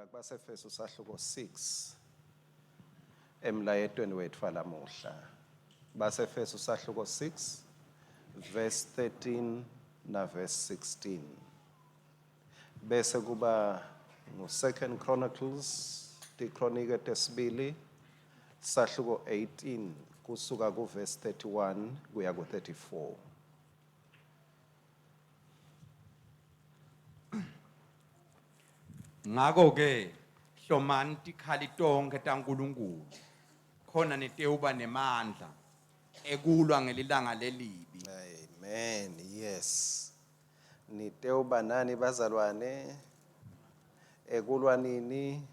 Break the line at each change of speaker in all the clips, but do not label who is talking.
Sivula kubaseFesu sahluko 6 emlayetweni wethu walamuhla. BaseFesu sahluko 6 verse 13 na verse 16. Bese kuba no2 Chronicles tikronike tesibili sahluko 18 kusuka ku verse 31 kuya ku 34.
Ngako ke hlomani tikhali tonke taNkulunkulu khona netewuba nemandla ekulwa ngelilanga lelibi.
Amen. Yes. Niteuba nani bazalwane ekulwa nini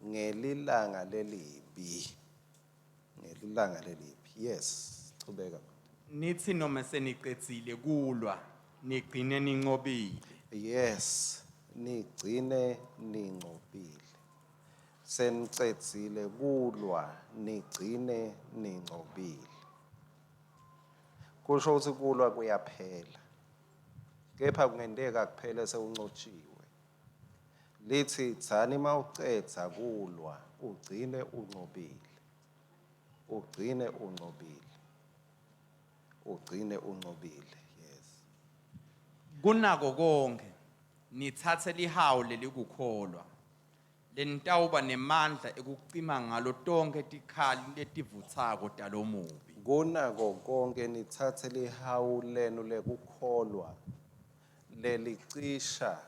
ngelilanga lelibi. Ngelilanga lelibi. Yes. Chubeka.
Nithi noma seniqedile kulwa nigcine ninqobile.
Yes. Nigcine ninqobile. Senicedzile kulwa nigcine ninqobile. Kusho ukuthi kulwa kuyaphela. Kepha kungendeka kuphela sewunqotshiwe. Lithi thani mawucedza kulwa ugcine unqobile. Ugcine unqobile. Ugcine unqobile. Yes.
Kunako konke nithathe lihawu lelikukholwa lenitawuba nemandla ekucima ngalo tonke tikhali letivutsako talomubi.
Kunako konke nithathe lihawu lenu lekukholwa lelicisha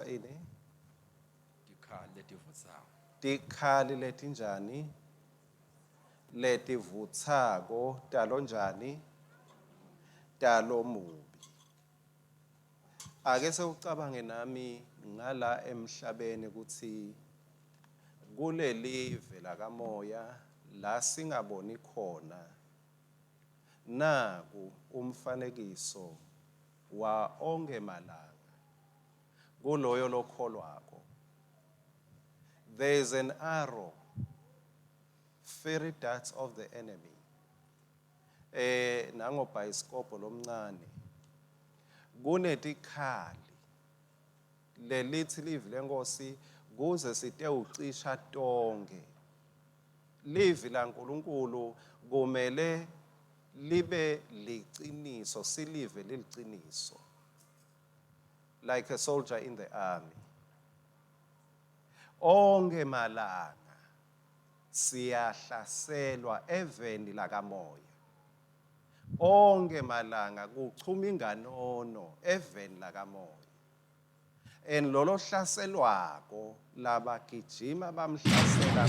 ini?
Tikhali letivutsako.
Tikhali letinjani? Letivutsako talonjani? Talomubi. Ake sewucabange nami ngala emhlabeni ukuthi kulelive lakamoya la singaboni khona naku umfanekiso wa onke malanga kuloyo lokholwako. There is an arrow, fiery darts of the enemy. Nango bhayisikobho lomncane kunetikhali lelithi livi lenkosi kuze sitewucisha tonke. Livi laNkulunkulu kumele libe liciniso, silive liliciniso. Like a soldier in the army. Onke malanga siyahlaselwa eveni lakamoya. Onke malanga kuchuma inganono eveni lakamoya. En lolo hlaselwako labagijima bamhlasela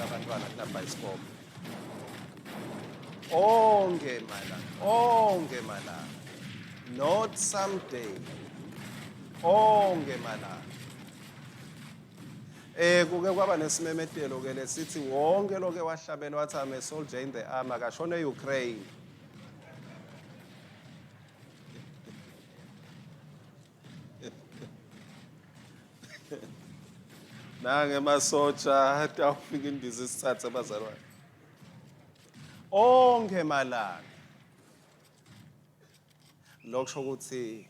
abantwana kulabhayisikobho. Onke malanga. Not someday. Onke malanga. Kuke kwaba nesimemetelo ke lesithi wonke loke wahlabelwa wathi I'm a soldier in the army akashone eUkraine. Nange masoja atafika indiza isithathe abazalwane. Onke malanga. Lokusho ukuthi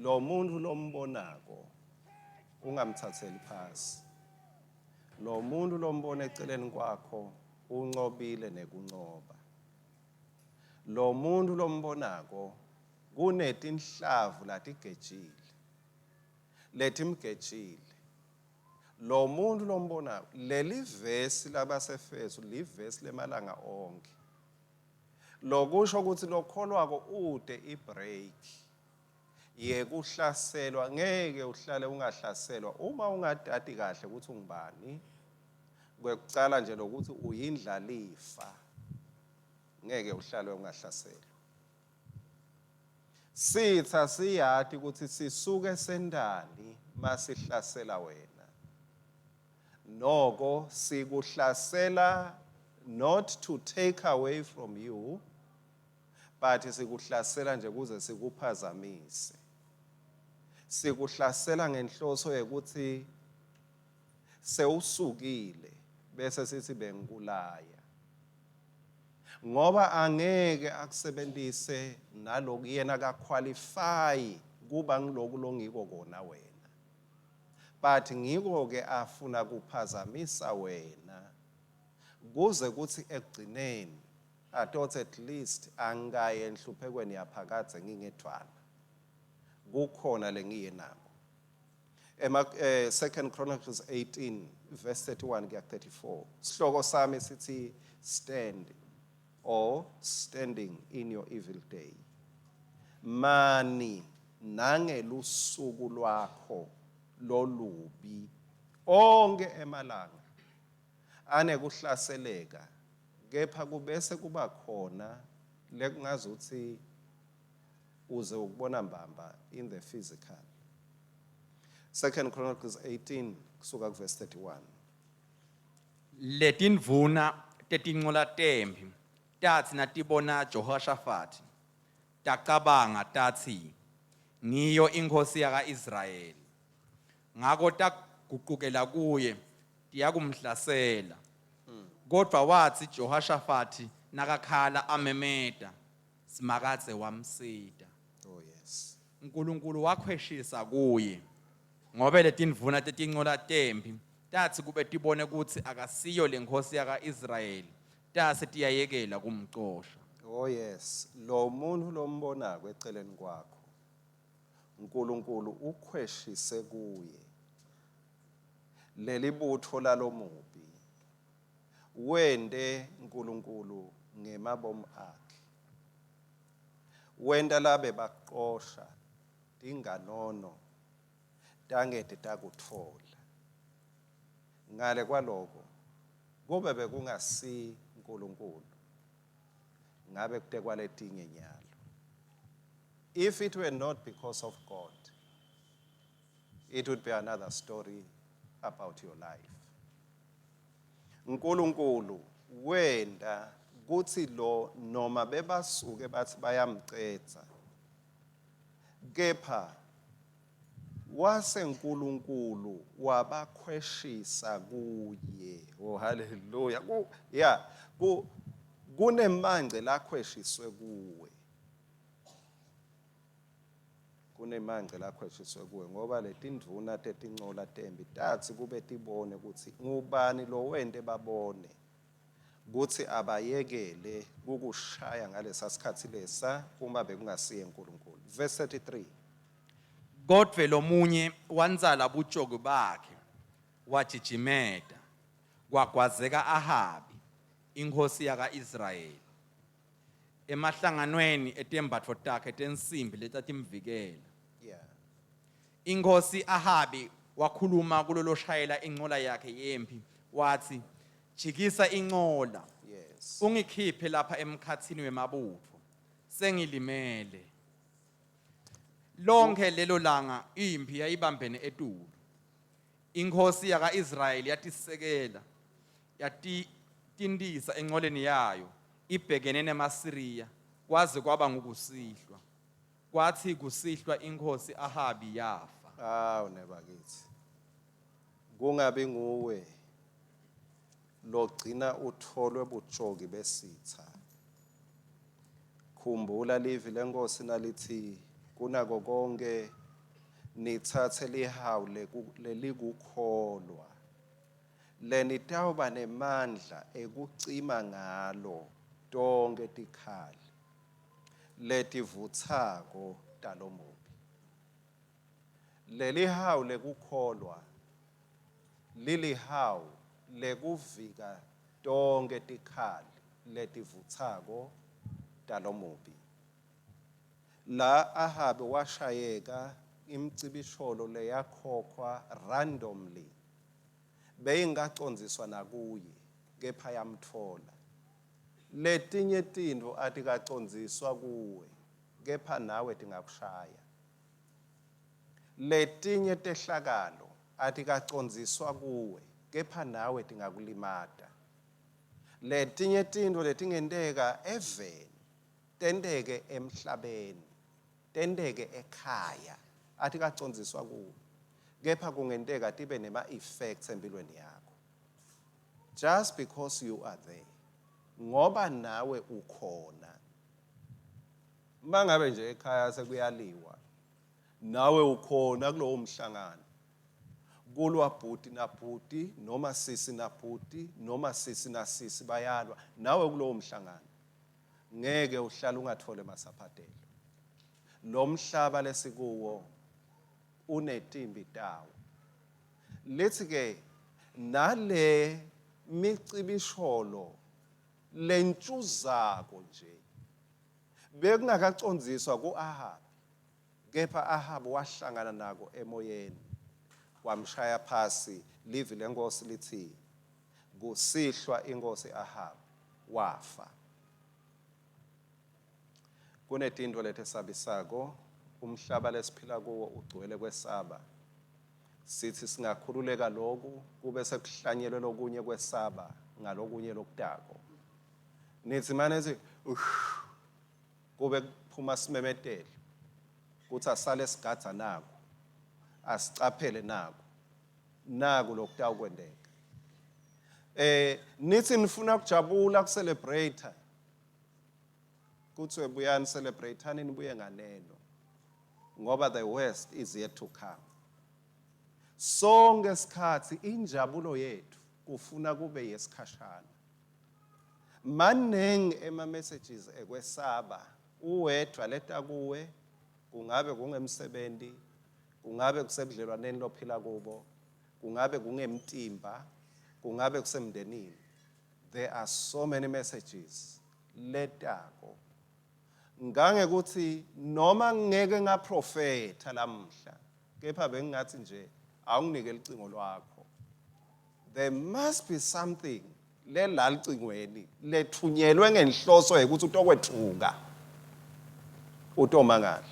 lo muntu lombonako ungamthatheli phasi. Lo muntu lombona eceleni kwakho unqobile nekunqoba. Lo muntu lombonako kunetinhlavu latigejile. Letimgejile. Lo muntu lombonako leli verse labaseFesu livesi lemalanga onke. Lokusho ukuthi lokholwako ude ibreak. Yekuhlaselwa ngeke uhlale ungahlaselwa uma ungadadi kahle ukuthi ungubani. Kwekucala nje lokuthi uyindlalifa ngeke uhlale ungahlaselwa. Sitha siyathi ukuthi sisuke sendani masihlasela wena. Noko sikuhlasela not to take away from you but sikuhlasela nje kuze sikuphazamise. Sikuhlasela ngenhloso yokuthi sewusukile bese sithi bengikulaya. ngoba angeke akusebenzise naloku yena ka qualify kuba ngiloku longiko kona wena, but ngiko ke afuna kuphazamisa wena kuze kuthi ekugcineni athi at least angaye enhluphekweni yaphakade ngingedwana kukhona lengiyenako. 2 Chronicles 18 verse 31 kuya 34 sihloko sami sithi stand or standing in your evil day. Mani nangelusuku lwakho lolubi onke emalanga anekuhlaseleka, kepha kubese kuba khona lekungazuthi uze ukubona mbamba in the physical. 2 Chronicles 18 kusuka ku verse 31.
Letindvuna tetincola temphi tatsi natibona Jehoshaphat tacabanga tatsi ngiyo inkhosi yaka-Israyeli, ngako taguqukela kuye tiyakumhlasela. Kodwa wathi Jehoshaphat nakakhala amemeta simakadze wamsita.
Oh yes.
uNkulunkulu wakhweshisa kuye ngoba letindvuna tetincola temphi tatsi kube tibone kutsi akasiyo lenkhosi yaka-Israyeli tase tiyayekela kumcosha.
Oh yes, lo muntu lombonako eceleni kwakho uNkulunkulu ukhweshise kuye leli butho lalomubi wende uNkulunkulu ngemabomu akhe, wenda labe baqosha inganono tangete takutfola ngale kwaloko kube bekungasi uNkulunkulu ngabe kutekwa letinye nyalo. If it were not because of God, it would be another story about your life. uNkulunkulu wenda kuthi lo noma bebasuke bathi bayamcetha, kepha wase uNkulunkulu wabakhweshisa kuye. Oh hallelujah. Kunemanje lakhweshiswe kuwe. Kunemanje lakhweshiswe kuwe ngoba letindvuna tetincola temphi tatsi kube tibone ukuthi ngubani lo wende babone kuthi abayekele ukushaya ngalesa sikhathi lesa uma bekungasiye uNkulunkulu. Verse 33.
Kodwa lomunye wanzala bujogo bakhe wajijimeta kwagwazeka Ahabi inkosi yaka-Israyeli emahlanganweni etembatfo takhe tensimbi letatimvikela.
Yeah.
Inkosi Ahabi wakhuluma kulolo shayela incola yakhe yempi wathi jikisa incola,
Yes.
ungikhiphe lapha emkhatsini wemabutho sengilimele. Lonke lelo langa impi yayibambene eTulu. Inkosi yaka-Israyeli yatisekela yatintisa encoleni yayo ibhekene nemaSiriya kwaze kwaba ngukusihlwa. Kwathi kusihlwa inkosi Ahabi yafa.
Nebakithi. Kungabi nguwe logcina utholwe bujogi besitha. Khumbula livi lenkosi nalithi kunako konke nithathe lihawu lelikukholwa lenitawuba nemandla ekucima ngalo tonke tikhali letivutsako talomubi. Leli hawu lekukholwa lilihawu lekuvika tonke tikhali letivutsako talomubi. La Ahabi washayeka imcibisholo leyakhokhwa randomly beyingacondziswa nakuye kepha yamtfola. Letinye tintfo atikacondziswa kuwe kepha nawe tingakushaya. Letinye tehlakalo atikacondziswa kuwe kepha nawe tingakulimata. Letinye tintfo letingenteka eveni tenteke emhlabeni, tenteke ekhaya atikacondziswa kuwe kepha kungenteka tibe nema effects empilweni yakho. Just because you are there. ngoba nawe ukhona. Mangabe nje ekhaya sekuyaliwa nawe ukhona kulowo mhlangano, kulwa bhuti nabhuti noma sisi nabhuti noma sisi nasisi bayalwa, nawe kulowo mhlangano ngeke uhlale ungathole masaphatelo. Lo mhlaba lesikuwo unetimbi tawo. Lithi ke nale micibisholo lentshuzako nje bekungakacondziswa ku-Ahab, kepha Ahab wahlangana nako emoyeni, wamshaya phasi. Livi lenkosi lithi kusihlwa inkosi Ahab wafa. Kunetinto letesabisako, umhlaba lesiphila kuwo ugcwele kwesaba. Sithi singakhululeka lokhu kube sekuhlanyelwe lokunye kwesaba ngalokunye lokudako. Nithi manje kube kuphuma simemetele kuthi asale sigadza nako, asicaphele naku lokutawukwendeka. Nithi nifuna kujabula kucelebrate, kuthiwe buyani celebrate, nibuye nganeno ngoba the worst is yet to come. Sonke isikhathi injabulo yethu kufuna kube yesikhashana. Maningi ema-messages ekwesaba uwedwa leta kuwe, kungabe kungemsebenzi, kungabe kusebudlelwaneni lophila kubo, kungabe kungemtimba, kungabe kusemndenini. There are so many messages letako. Ngangekuthi noma ngeke ngaprofetha lamhla, kepha bengingathi nje awunginike licingo lwakho. There must be something lelalcingweni lethunyelwe ngenhloso ukuthi utokwethuka, utomangala,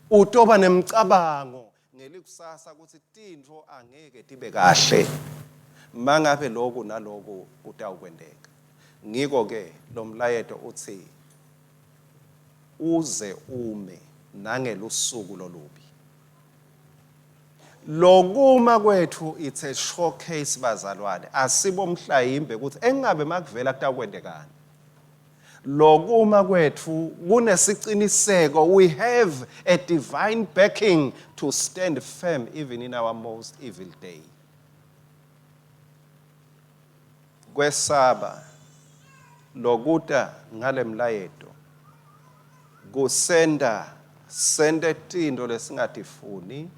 utoba nemcabango ngelikusasa ukuthi tintfo angeke tibe kahle mangabe lokhu nalokhu kutawukwendeka. Ngiko ke lo mlayeto uthi uze ume nangelusuku lolubi. Lokuma kwethu it's a showcase bazalwane, asibo mhlawimbe ukuthi engabe makuvela kutakwendekani. Lokuma kwethu kunesiciniseko, we have a divine backing to stand firm even in our most evil day. Kwesaba lokuta ngale mlayeto sende tinto lesingatifuni,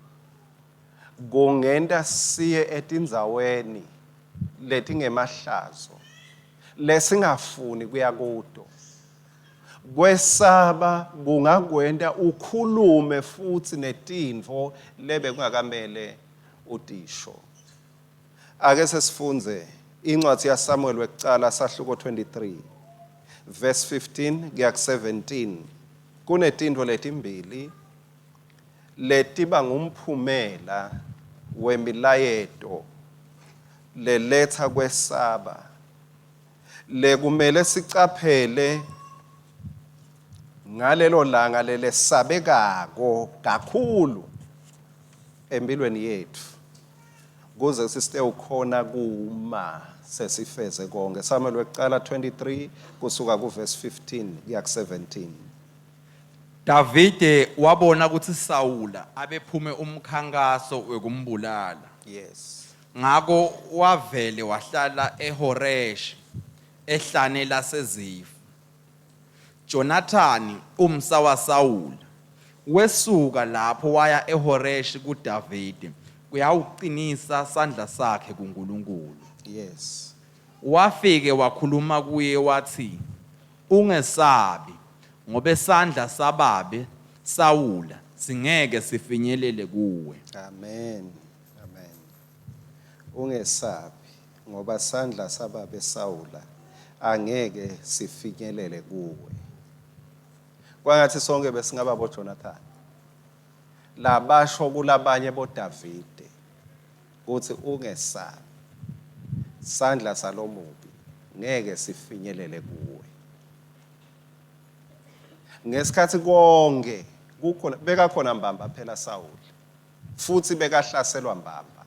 kungenta siye etindzaweni letingemahlazo lesingafuni kuya kuto. Kwesaba kungakwenta ukhulume futhi netintfo lebe kungakamele utisho. Ake sesifunze incwadi yaSamuel wekucala sahluko 23 verse 15 kuya ku-17. Kunetinto letimbili letiba ngumphumela wemilayeto leletha kwesaba lekumele sicaphele ngalelo langa lelesabekako kakhulu empilweni yethu kuze siste ukhona kuma sesifeze konke. Samuel wekucala 23 kusuka kuverse 15 kuya ku-17.
Davide wabona ukuthi Sawula abephume umkhankaso wekumbulala.
Yes.
Ngako wavele wahlala eHoreshi ehlane laseZifu. Jonathan umsa waSawula wesuka lapho waya eHoreshi kuDavide kuyawuqinisa sandla sakhe kuNkulunkulu.
Yes.
Wafike wakhuluma kuye wathi, ungesabi ngoba isandla sababe Sawula singeke sifinyelele kuwe.
Amen. Amen. Ungesabi ngoba sandla sababe Sawula angeke sifinyelele kuwe. Kwangathi sonke besingaba boJonathan. Labasho kulabanye boDavide kuthi ungesabi. Sandla salomubi ngeke sifinyelele kuwe. Ngesikhathi konke kukhona bekakhona mbamba phela Sawuli futhi bekahlaselwa mbamba,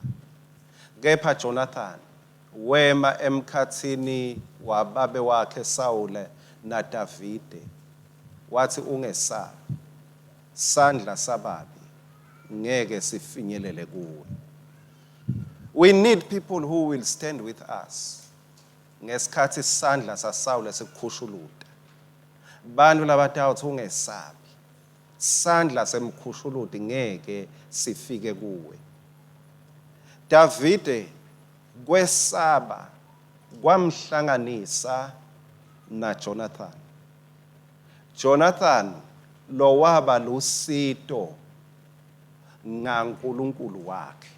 kepha Jonathan wema emkhathini wababe wakhe Sawule naDavide wathi ungesabi sandla sababi ngeke sifinyelele kuwe. We need people who will stand with us ngesikhathi isandla saSawule sikukhushuluda. Bantu labatawuthi ungesabi sandla semkhushuludi ngeke sifike kuwe. Davide kwesaba kwamhlanganisa naJonathan. Jonathan lo waba lusito ngaNkulunkulu wakhe.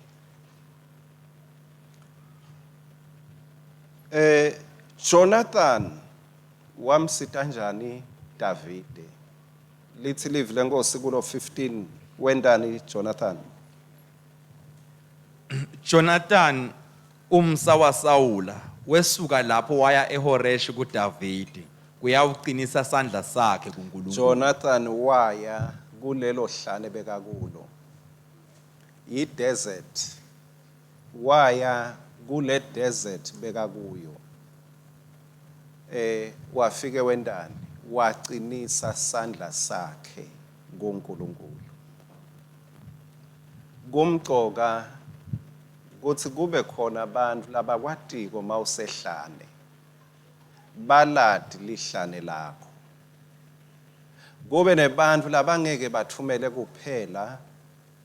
Jonathan wamsita njani Davide? Lithi live lenkosi kulo 15 wendani Jonathan.
Jonathan umsa waSawula wesuka lapho waya eHoreshi kuDavide kuyawuqinisa sandla sakhe kuNkulunkulu.
Jonathan waya kulelo hlane bekakulo i-desert, waya kule desert bekakuyo wafike wendani waqinisa sandla sakhe kuNkulunkulu. Kumgcoka kuthi kube khona abantu labakwatiko mawusehlane baladi lihlane lakho. Kube nebantu labangeke bathumele kuphela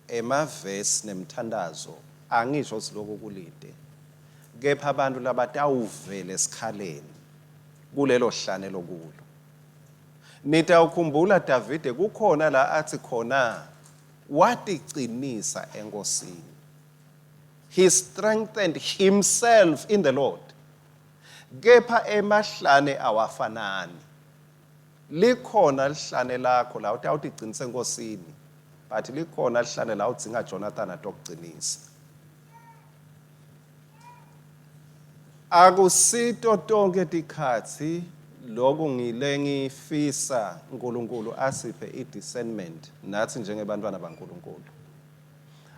emavesi nemthandazo angisho siloko kulide, kepha abantu labatawuvela esikhaleni kulelo hlane lokulo. Nitawukhumbula Davide kukhona la athi khona watiqinisa enkosini. He strengthened himself in the Lord. Kepha emahlane awafanani. Likhona lihlane lakho la utawutiqinisa enkosini, but likhona lihlane la udzinga Jonathan atokuqinisa. Akusito tonke tikhatsi lokhu ngile ngifisa uNkulunkulu asiphe i-discernment nathi njengebantwana baNkulunkulu.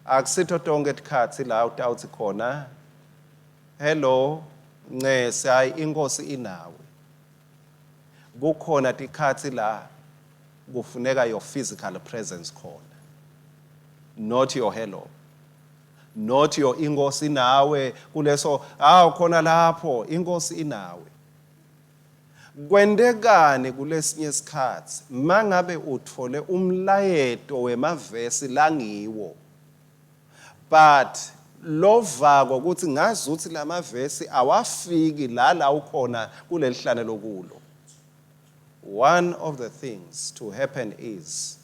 Akusito tonke tikhatsi la utawuthi khona hello ncese hayi inkosi inawe. Kukhona tikhatsi la kufuneka your physical presence khona, not your hello, not your inkosi inawe kuleso khona lapho inkosi inawe. Kwendekani kulesinye isikhathi mangabe uthole umlayeto wemavesi langiwo, but lovako ukuthi ngazuthi lamavesi awafiki la ukhona kulelihlane lokulo. One of the things to happen is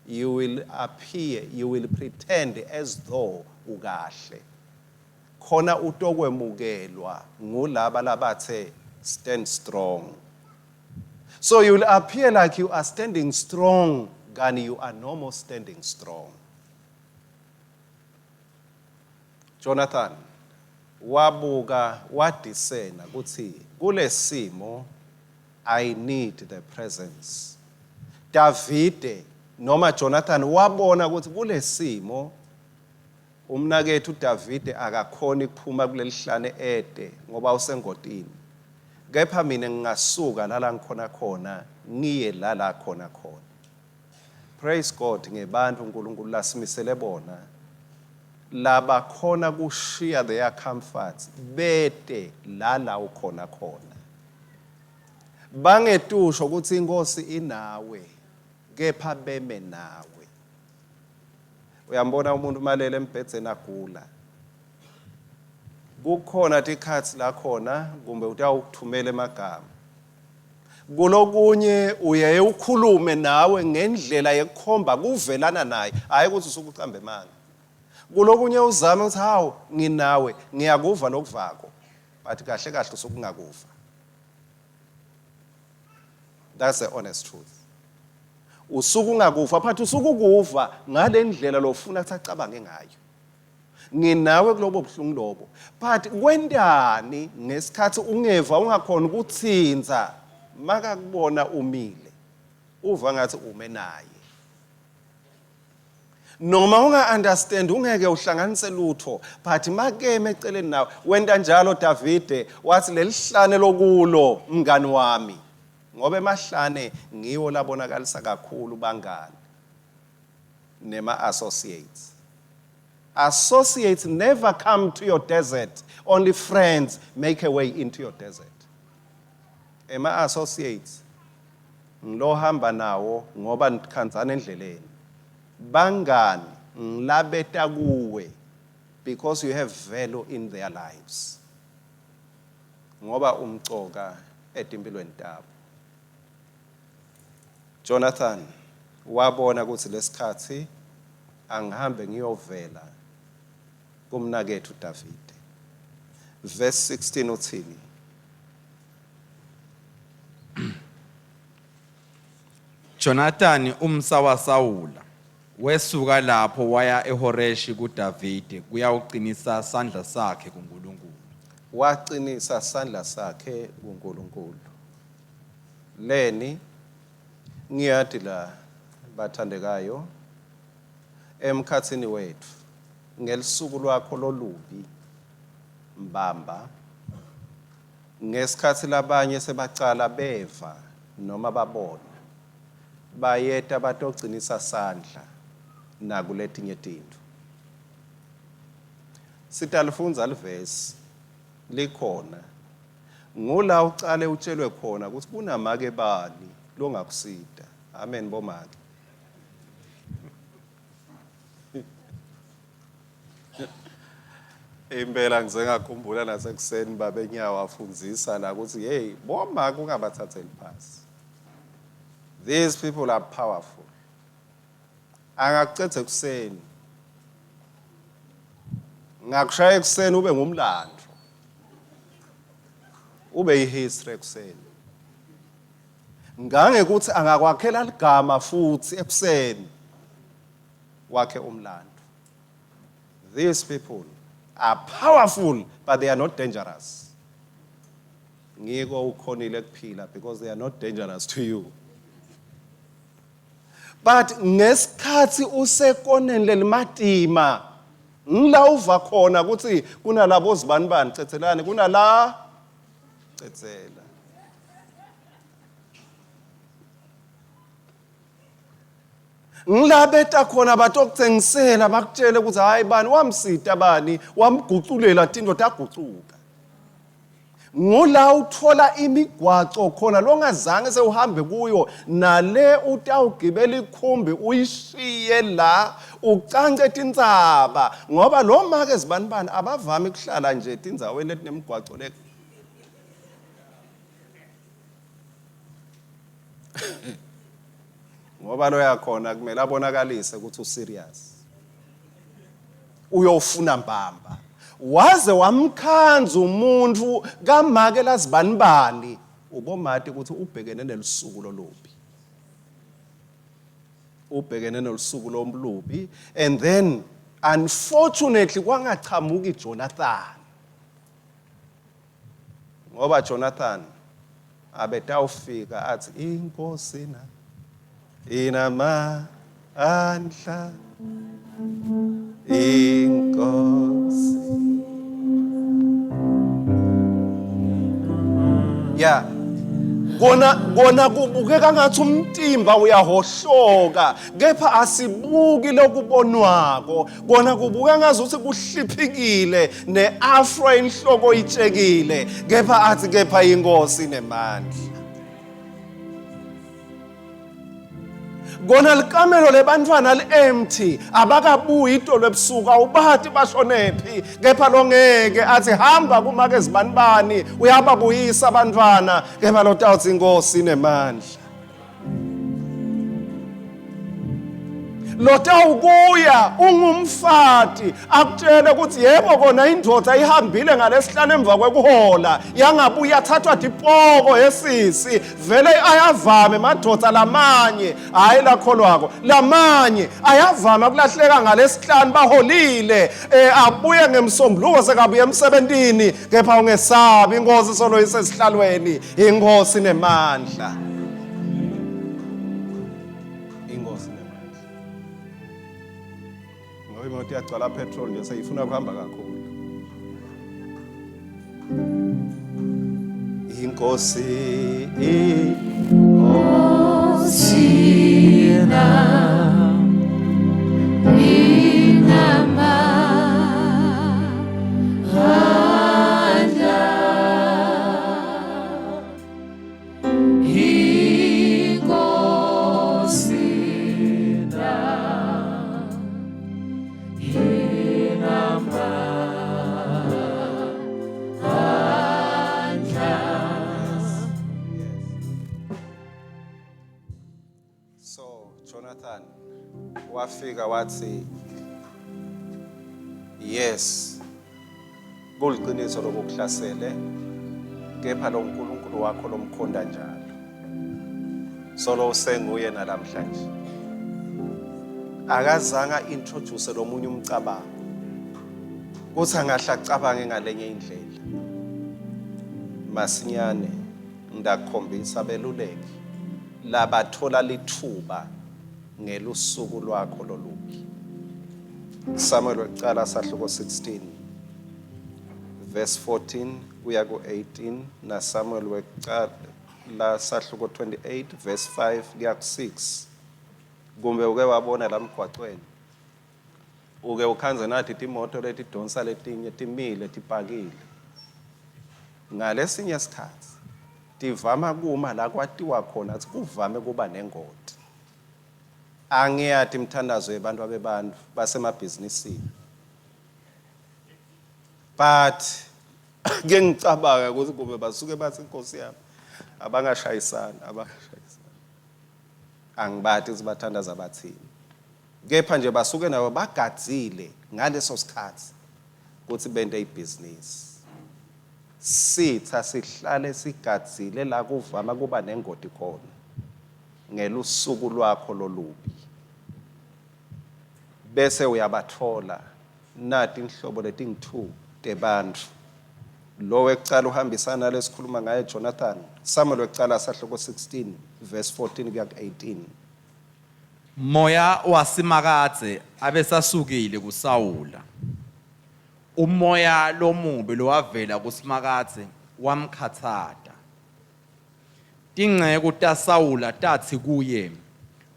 you will appear, you will pretend as though ukahle. Khona utokwemukelwa ngulaba labathe stand strong. So you will appear like you are standing strong, and you are no more standing strong. Jonathan wabuka wadisena kuthi kule simo I need the presence. Davide noma Jonathan wabona ukuthi kule simo umnakethu Davide akakhoni ukuphuma kulelihlane ede ngoba usengodini. Kepha mina ngingasuka la ngikhona khona ngiye la khona khona. Praise God ngebantu uNkulunkulu lasimisele bona laba khona kushiya their comforts bede la ukhona khona. Bangetusho ukuthi inkosi inawe kepha beme nawe. Uyambona umuntu malele embhedzeni agula, kukhona tikhatsi la khona kumbe utawukuthumela emagama, kulokunye uyaye ukhulume nawe ngendlela yekukhomba kuvelana naye, hayi ukuthi usuke ucambe manga. Kulokunye uzame ukuthi hawu nginawe ngiyakuva lokuvako, but kahle kahle usuke ungakuva. That's the honest truth. Usuku ungakuva, but usuku ukuva ngale ndlela lofuna ukuthi acabange ngayo. Nginawe kulobo buhlungu lobo, but kwendani ngesikhathi ungeva ungakhona ukuthinza maka kubona umile uva ngathi ume naye. noma unga-understand ungeke uhlanganise lutho but makeme eceleni nawe wenta njalo Davide wathi leli hlane lokulo mngani wami ngoba emahlane ngiwo labonakalisa kakhulu bangani nema-associates. Associates never come to your desert, only friends make a way into your desert. Ema-associates ngilohamba nawo ngoba nikhanzana endleleni. Bangani ngilabeta kuwe because you have value in their lives. Ngoba umcoka etimpilweni tabo. Jonathan wabona ukuthi lesikhathi angihambe ngiyovela kumnakethu Davide. Verse 16 uthini?
Jonathan umsawa Sawula wesuka lapho waya eHoreshi kuDavide kuyawuqinisa sandla sakhe kuNkulunkulu.
Waqinisa sandla sakhe kuNkulunkulu. Leni ngiyathi la bathandekayo emkhathini wethu ngelisuku lwakho lolubi mbamba ngesikhathi labanye sebacala beva noma babona bayeta batogcinisa sandla nakuletinye tinto. Sitalifunza livesi likhona ngula ucale utshelwe khona ukuthi kunamake bani longakusida. Amen bomake. Impela ngize ngakhumbula nasekuseni babenyawo afundzisa la ukuthi hey bomake ungabathatheli phasi. These people are powerful. Angakucethe kuseni. Ngakushaya kuseni ube ngumlando. Ube ihistory kuseni. Ngange ukuthi angakwakhela ligama futhi ekuseni wakhe umlando. These people are powerful but they are not dangerous. Ngiko ukhonile kuphila because they are not dangerous to you. But ngesikhathi usekoneni lelimatima ngila uva khona ukuthi kunalabo zibanibani cethelani kunala cethela. Ngilabeta khona batokuthengisela bakutshele ukuthi hayi bani wamsita bani wamguculela tinto tagucuka. Ngola uthola imigwaco khona longazange sewuhambe kuyo nale utawugibela ikhumbi uyishiye la ucance tindzaba ngoba lo make zibanibani abavami kuhlala nje tindzaweni letinemigwaco le. Ngoba lo yakhona kumele abonakalise ukuthi userious. Uyofuna mbamba. Waze wamkhanza umuntu kamake lazibanibani ubomati ukuthi ubhekene nelisuku lolubi. Ubhekene nelisuku lomlubi and then unfortunately kwangachamuki Jonathan. Ngoba Jonathan abetawufika athi inkosi na inama andla inkosi. Yeah. Kona kubukeka ngathi umtimba uyahohloka kepha asibuki lokubonwako. Kona kubukeka ngathi kuhliphikile neafro inhloko itshekile kepha athi kepha inkosi nemandla. Kona likamelo lebantwana li-empty abakabuyi idolo ebusuku awubathi bashonephi kepha longeke athi hamba kumake zibanibani uyababuyisa abantwana kepha lotawuthi inkosi nemandla. Lotawukuya ungumfati akutshele ukuthi yebo kona indoda ihambile ngalesihlanu emva kwekuhola yangabuya yathathwa dipoko yesisi vele ayavame madoda lamanye hayi lakholwako lamanye ayavama kulahleka ngalesihlanu baholile abuye ngemsombuluko sekabuye emsebentini kepha ungesabi inkosi solo isesihlalweni inkosi nemandla. ngoba imoto iyagcwala petrol nje seyifuna kuhamba kakhulu. Inkosi So Jonathan wafika wathi yes kuliqiniso lokukuhlasele kepha lo uNkulunkulu wakho lomkhonda njalo. Solo usenguye nalamhlanje. Akazanga introduce lomunye umcabango. Kuthi angahla acabange ngalenye indlela. Masinyane ndakukhombisa beluleki labathola lithuba ngelusuku lwakho lolubi. Samuel wecala sahluko 16 verse 14 kuya ku18 na Samuel wecala sahluko 28 verse 5 kuya ku6. Kumbe uke wabona la mgwaqweni uke ukhanze nathi timoto letidonsa letinye timile tipakile ngalesinye isikhathi tivama kuma la kwatiwa khona ukuthi kuvame kuba nengoti. Angiyathi imthandazo yabantu abebantu basemabhizinisini. But ke ngicabanga ukuthi kube basuke bathi inkosi yami abangashayisana. Angibathi sibathandaza bathini. Kepha nje basuke nabo bagadzile ngaleso sikhathi ukuthi bende ibhizinisi. Sitha sihlale sigadzile la kuvama kuba nengoti khona ngelusuku lwakho lolubi. Bese uyabathola nathi inhlobo leting2 tebantu. Lo wecala uhambisana lesikhuluma ngaye Jonathan. Samuel wecala sahluko 16 verse 14 kuya ku18.
Moya wasimakadze abesasukile kuSawula. Umoya lomubi lowavela kuSimakadze wamkhathata. Tingceko taSawula tathi kuye,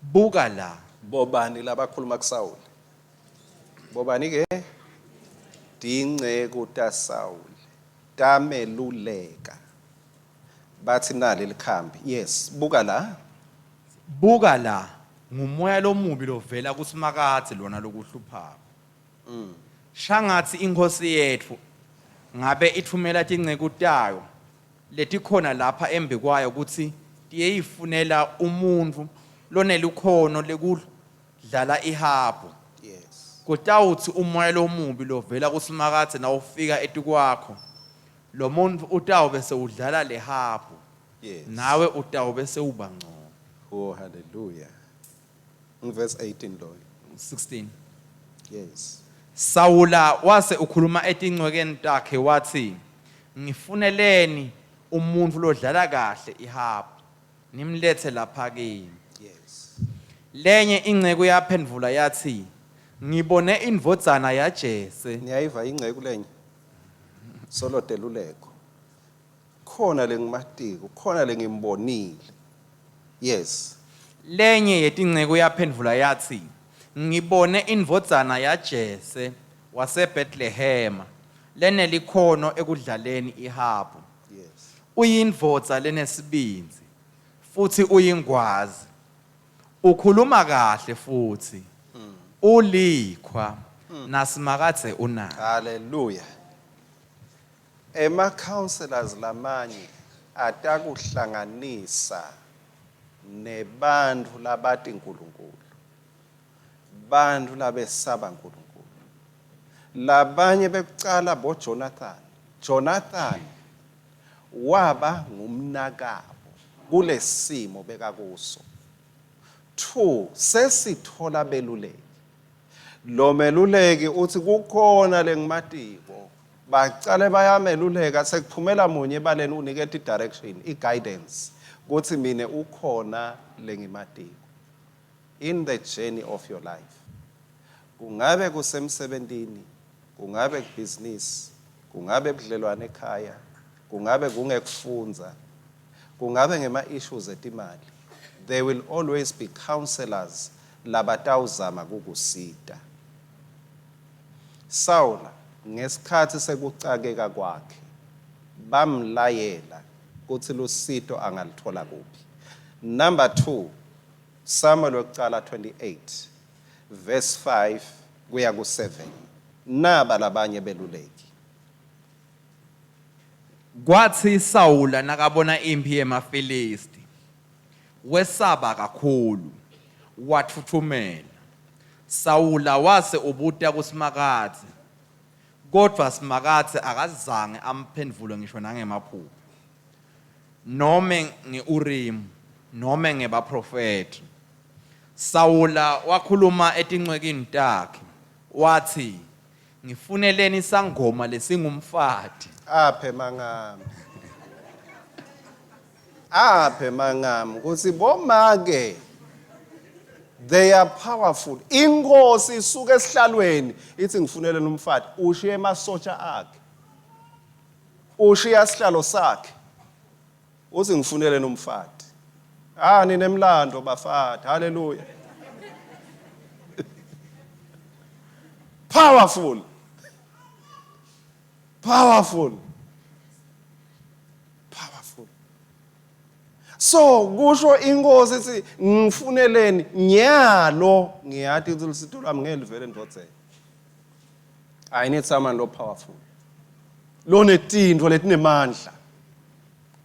buka la.
Bobani labakhuluma kuSawule? Bobani ke? Tingceko taSawule tameluleka. Bathi nali likhambi. Yes, buka la.
Buka la ngumoya lomubi lovela kuSimakadze lona lokuhluphako. Shangathi inkosi yethu ngabe ithumela tingceko tayo letikhona lapha embi kwayo ukuthi tiyeyifunela umuntu lonelukhono lekudlala ihabu.
Yes.
Kutawuthi umoya lomubi lovela kuSimakadze na ufika etikwakho lo muntu utawube sewudlala lehabu.
Yes.
Nawe utawube sewuba ngcono.
Oh hallelujah. Verse 18 lo.
16.
Yes.
Sawula wase ukhuluma etingcwekeni takhe wathi ngifuneleni umuntu lodlala kahle ihabu nimlethe lapha kimi.
Yes.
Lenye ingceko yaphendvula yathi ngibone indvodzana yaJese.
Niyayiva ingceko lenye? Solo deluleko. Khona lengimatiko, khona lengimbonile. Yes.
Lenye yetingceko yaphendvula yathi ngibone indvodzana yaJese waseBethlehema lenelikhono ekudlaleni ihabu.
Yes.
Uyindvodza lenesibinzi futhi uyingwazi. Ukhuluma kahle futhi. Ulikhwa naSimakadze unayo.
Hallelujah. Counselors lamanye atakuhlanganisa nebantu labathi uNkulunkulu. Bantu labesaba uNkulunkulu. Labanye bekucala bo Jonathan. Jonathan waba ngumnakabo kulesimo bekakuso. 2 sesithola beluleki. Lo meluleki uthi kukhona lengimatiko. Bacale bayameluleka sekuphumela munye baleni uniketa direction, guidance. Kuthi mine ukhona lengimatiko. In the journey of your life. kungabe kusemsebentini, kungabe kubusiness, kungabe budlelwane ekhaya, kungabe kungekufunza, kungabe ngema-issues etimali, there will always be counselors labatawuzama kukusita. Sawula ngesikhathi sekucakeka kwakhe bamlayela ukuthi lusito angalithola kuphi. Number 2, Samuel wokuqala 28 verse 5 kuya ku7. Naba labanye beluleki.
Kwathi Sawula nakabona impi yemaFilisti wesaba kakhulu wathuthumela. Sawula wase ubuta kuSimakhathi, kodwa Simakhathi akazange amphendvule ngisho nangemaphupho, nome ngeUrim nome ngebaprofeti. Sawula wakhuluma etincwekini takhe wathi, ngifuneleni isangoma lesingumfati.
Aphe mangami. Aphe mangami ukuthi bomake they are powerful. Inkosi isuke esihlalweni ithi ngifuneleni umfati, ushiya emasotsha akhe, ushiya isihlalo sakhe, uthi ngifuneleni umfati. Ninemlando bafati. Hallelujah. Powerful. Powerful. Powerful. So kusho inkosi ithi ngifuneleni nyalo ngiyathi ukuthi lusito lwami ngelivele ndodze. I need someone lo powerful. Lo netindvo letinemandla.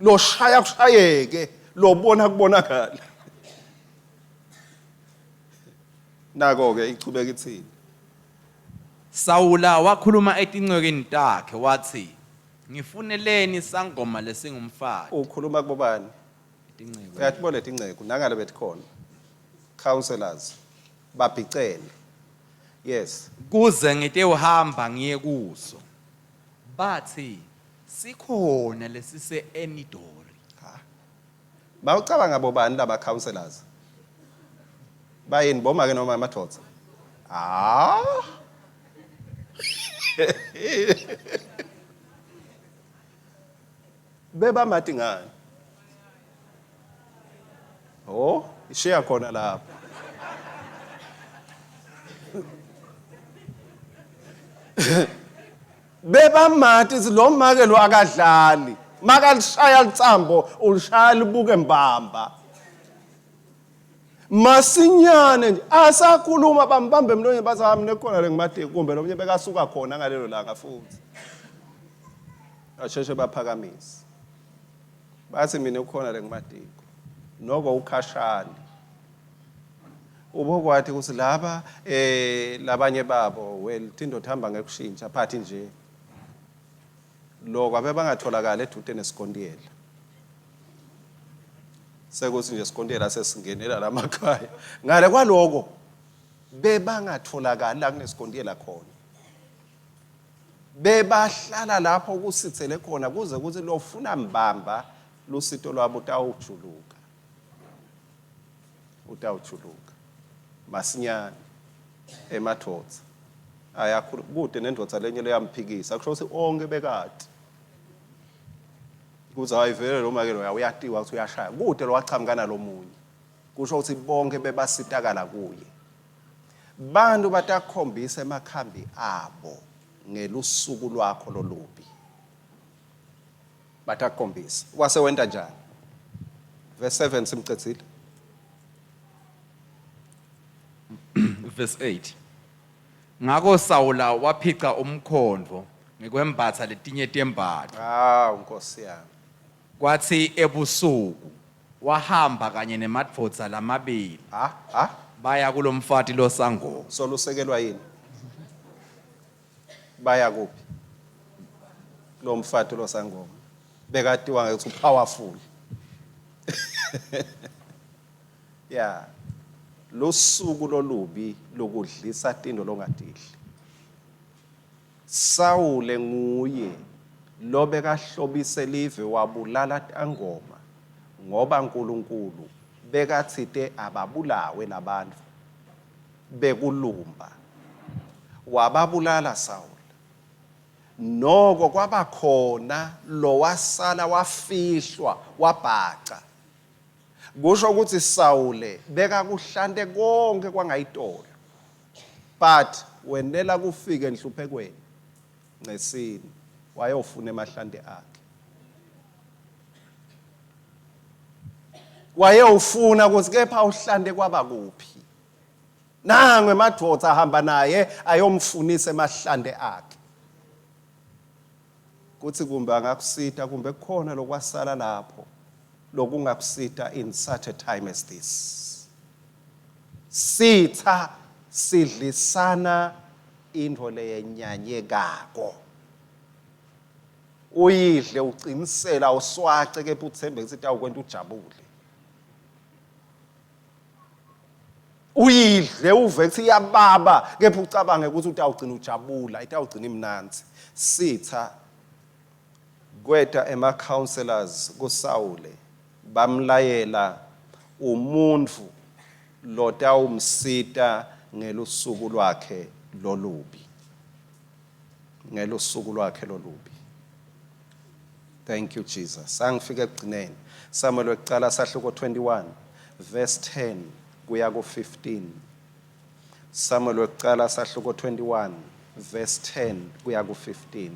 Lo shaya kushayeke, lo bona kubonakala. Nako ke ichubeka ithini.
Sawula wakhuluma etincwekini takhe wathi, ngifuneleni isangoma lesingumfati.
Ukhuluma kubani?
Itinceku.
Uyatibona letinceku nangale betkhona. Counselors babhicele. Yes.
Kuze ngite uhamba ngiye kuso. Bathi sikhona lesise Enidori.
Bawucabanga bobani laba counselors? Bayini boma ke noma amadoda? Beba mathi ngani? Oh, ishiya khona lapha. Beba mathi lo make lo akadlali. Makalishaya litsambo ulishaya libuke mbamba. Masinyane nje asakhuluma bambambe emlonyeni bathi hami nekhona le ngimadeki kumbe lo mnye bekasuka khona ngalelo langa futhi. Asheshe baphakamisa. Bathi mina ukhona le ngimadeki. Noko ukhashani. Ubokwathi ukuthi laba labanye babo well thindo thamba ngekushintsha phathi nje. Lo kwabe bangatholakala edute nesikondiyela. Sekuthi nje sikondiyela sesingenela lamakhaya. Ngale kwaloko bebangatholakala kunesikondiyela khona. Bebahlala lapho kusithele khona kuze kuthi lofuna mbamba lusito lwabo utawujuluka. Utawujuluka. Masinyane emathoza. Ayakhulu kude nendodza lenye leyamphikisa kusho ukuthi onke bekade. Kuze ayivele lo make lo uyatiwa ukuthi uyashaya. Kude lo wachamkana lo munye. Kusho ukuthi bonke bebasitakala kuye. Bantu batakhombisa emakhambi abo ngelusuku lwakho lolubi. Batakhombisa. Wase wenta njani? Verse 7 simcethile.
Verse 8. Ngako Sawula waphica umkhondvo ngekwembatha letinye tembatho.
Nkosi yami.
Kwathi ebusuku wahamba kanye nemadvodza lamabili. Baya kulomfati losangoma.
Solusekelwa yini? Baya kuphi? Lo mfati losangoma. Bekatiwa ukuthi powerful. Yeah. Losuku lolubi lokudlisa tindo longadidli. Sawule nguye lo bekahlobise live wabulala tangoma ngoba uNkulunkulu bekathite ababulawe labantu bekulumba wababulala Saul. Noko kwabakhona lo wasala wafihlwa wabhaca. Kusho ukuthi Sawule beka kuhlante konke kwangayitolo. But wenela kufike enhluphekweni ngesini wayofuna emahlande akhe. Wayewufuna ukuthi kepha uhlande kwaba kuphi. Nangwe madoda ahamba naye ayomfunisa emahlande akhe. Kuthi kumbe angakusita kumbe kukhona lokwasala lapho lokungakusita in such a time as this. Sitha sidlisana into leyenyanyekako. Uyidle uqinisela uswace kepha uthembe ukuthi awukwenta ujabule. Uyidle uve ukuthi iyababa kepha ucabange ukuthi utawugcina ujabula itawugcina imnanzi. Sitha kweta ema-counselors kuSawule bamlayela umuntu lotawumsita ngelusuku lwakhe lolubi. Ngelusuku lwakhe lolubi. Thank you Jesus. Sangifike ekugcineni. Samuel wekucala sahluko 21 verse 10 kuya ku-15. Samuel wekucala sahluko 21 verse 10 kuya ku-15.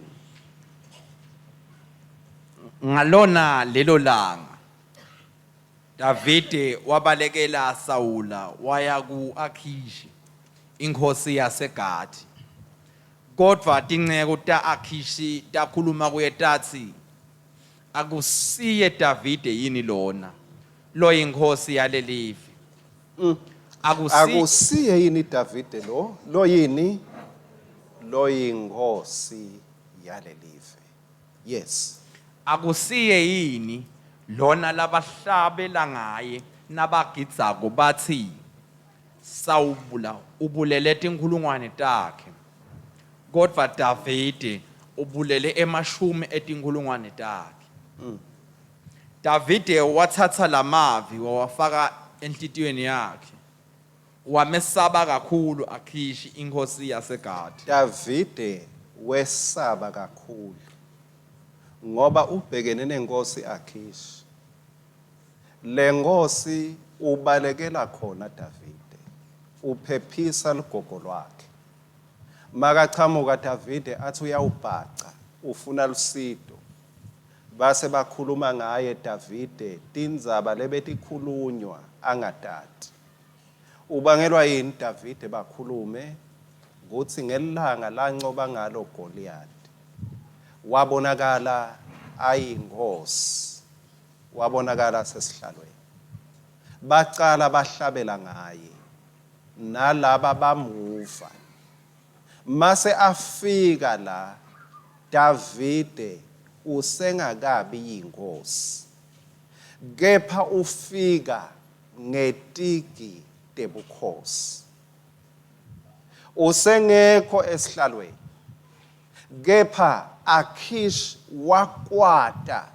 Ngalona lelo langa Davide wabalekela Sawula waya ku-Akhishi inkosi yaseGathi. Kodwa tinceku ta-Akhishi takhuluma kuye tathi akusiye Davide yini lona lo yinkosi yalelivi.
Akusiye yini Davide lo yini lo yinkosi yalelive. Yes.
Akusiye yini lona labahlabela ngaye nabagidzako bathi Sawula ubulele tinkhulungwane takhe. Kodwa Davide ubulele emashumi etinkhulungwane takhe. Davide wathatha lamavi wawafaka enhlitiyweni yakhe. Wamesaba kakhulu Akhishi inkosi yaseGathi.
Davide wesaba kakhulu ngoba ubhekene nenkosi Akhishi. Le nkosi ubalekela khona Davide. Uphephisa ligogo lwakhe. Makachamuka Davide athi uyawubhaca ufuna lusido. Base bakhuluma ngaye Davide tindzaba lebetikhulunywa angatati. Ubangelwa yini Davide bakhulume ukuthi ngelanga lancoba ngalo Goliath wabonakala ayinkosi. Wabonakala sesihlalweni. Bacala bahlabela ngaye nalaba bamuva. Mase afika la Davide usengakabi yinkosi. Kepha ufika ngetiki tebukhosi. Usengekho esihlalweni. Kepha Akhishi wakwata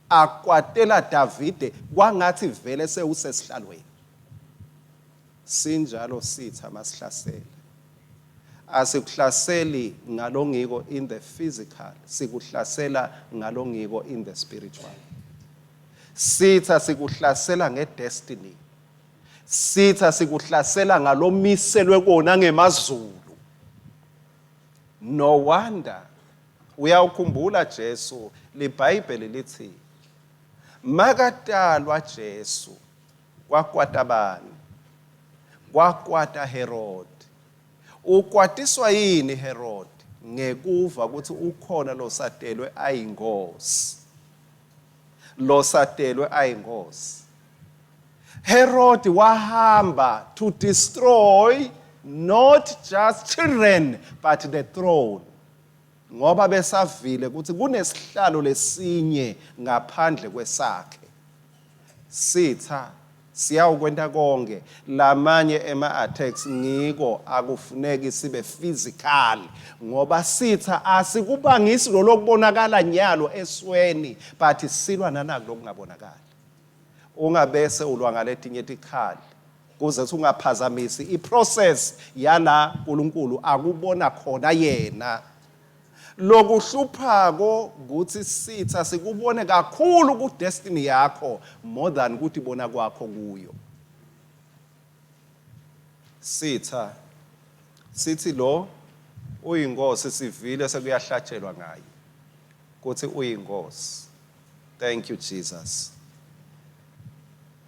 akwatela Davide kwangathi vele sewusesihlalweni. Sinjalo sitha masihlasela. Asikuhlaseli ngalongiko in the physical, sikuhlasela ngalongiko in the spiritual. Sitha sikuhlasela ngedestiny. Sitha sikuhlasela ngalomiselwe kona ngemazulu. No wonder uyawukhumbula Jesu liBhayibheli lithi makatalwa Jesu kwakwata bani? Kwakwata Herod. Ukwatiswa yini Herod? Ngekuva ukuthi ukhona losatelwe ayinkosi. Losatelwe ayinkosi. Herod wahamba to destroy not just children but the throne. Ngoba besavile ukuthi kunesihlalo lesinye ngaphandle kwesakhe. Sitha siyawukwenta konke lamanye ema-attacks ngiko akufuneki sibe physical ngoba sitha asikubangisi lo lokubonakala nyalo esweni but silwa nanako lokungabonakala. Ungabese ulwa ngaletinye tikhali kuze ungaphazamisi iprocess yana uNkulunkulu akubona khona yena. Lokuhluphako ukuthi sitha sikubone kakhulu ku destiny yakho more than ukuthi bona kwakho kuyo. Sitha sithi lo uyinkosi sivile sekuyahlatshelwa ngaye. Kuthi uyinkosi. Thank you Jesus.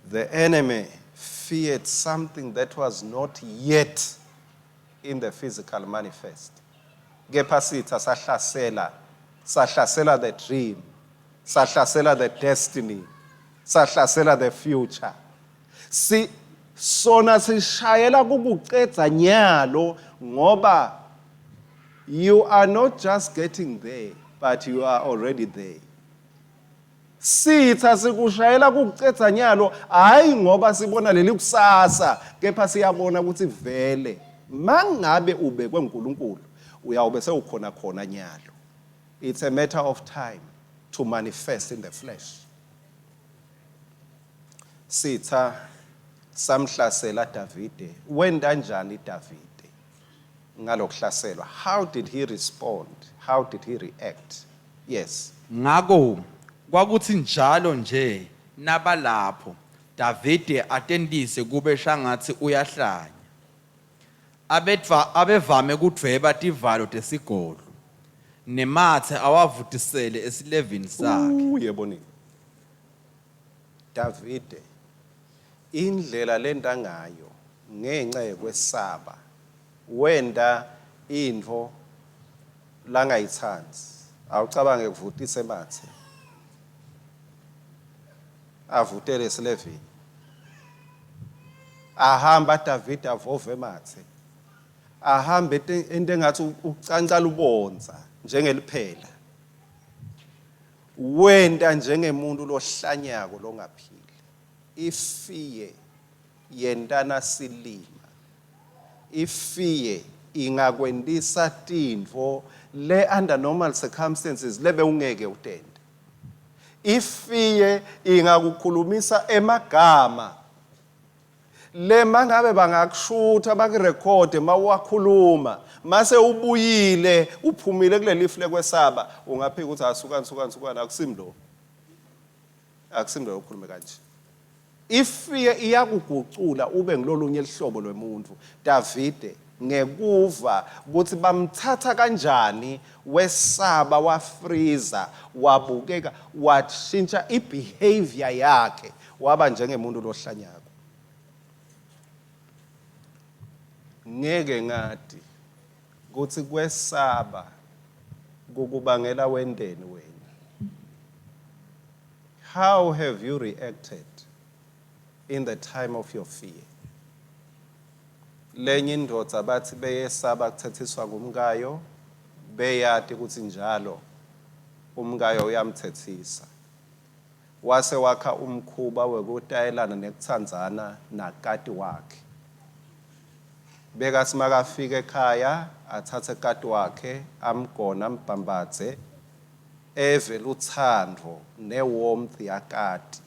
The enemy feared something that was not yet in the physical manifest. Kepha sitha sahlasela the dream, sahlasela the destiny, sahlasela the future. Sona sishayela kukuqedza nyalo ngoba you are not just getting there, but you are already there. Sitha sikushayela kukuqedza nyalo hayi ngoba sibona leli kusasa, kepha siyabona ukuthi vele mangabe ube kweNkulunkulu uyawube sewukhona khona nyalo. It's a matter of time to manifest in the flesh. Sitha samhlasela Davide. Wenda kanjani Davide ngalokuhlaselwa? How did he respond? How did he react? Yes.
Ngako kwakuthi njalo nje nabalapho Davide atendise kube shangathi uyahlanya. Abevame kudweba tivalo tesigodlo nemathe awavutisele esilevini sakhe.
Uyebonile. Davide indlela lenda ngayo ngenxa yekwesaba wenda into langayithandi. Awucabange kuvutisa emathe. Avutele esilevini. Ahamba Davide avove emathe. Ahambe into engathi ucancala ubonza njengeliphela. Wenda njengemuntu lohlanyako longaphili. Ifiye yendana silima. Ifiye ingakwendisa tintfo le under normal circumstances lebe ungeke utende. Ifiye ingakukhulumisa emagama le mangabe bangakushutha bakurekhode mawakhuluma mase ubuyile uphumile kuleli lifu lekwesaba ungaphika ukuthi asukana akusimlo ukukhuluma kanje. Ifiye iyakugucula ube ngilolunye ihlobo lomuntu. Davide ngekuva ukuthi bamthatha kanjani wesaba wafriza wabukeka washintsha ibehavior yakhe waba njengemuntu lohlanyako. Ngeke ngathi kuthi kwesaba kukubangela wendeni wena. How have you reacted in the time of your fear? Lenye indoda bathi beyesaba kuthethiswa ngumkayo beyati ukuthi njalo umkayo uyamthethisa. Wase wakha umkhuba wekutayelana nekuthandzana nakati wakhe. Beka simakafika ekhaya athathe kati wakhe amgona ambambathe eve luthando newarmth yakati.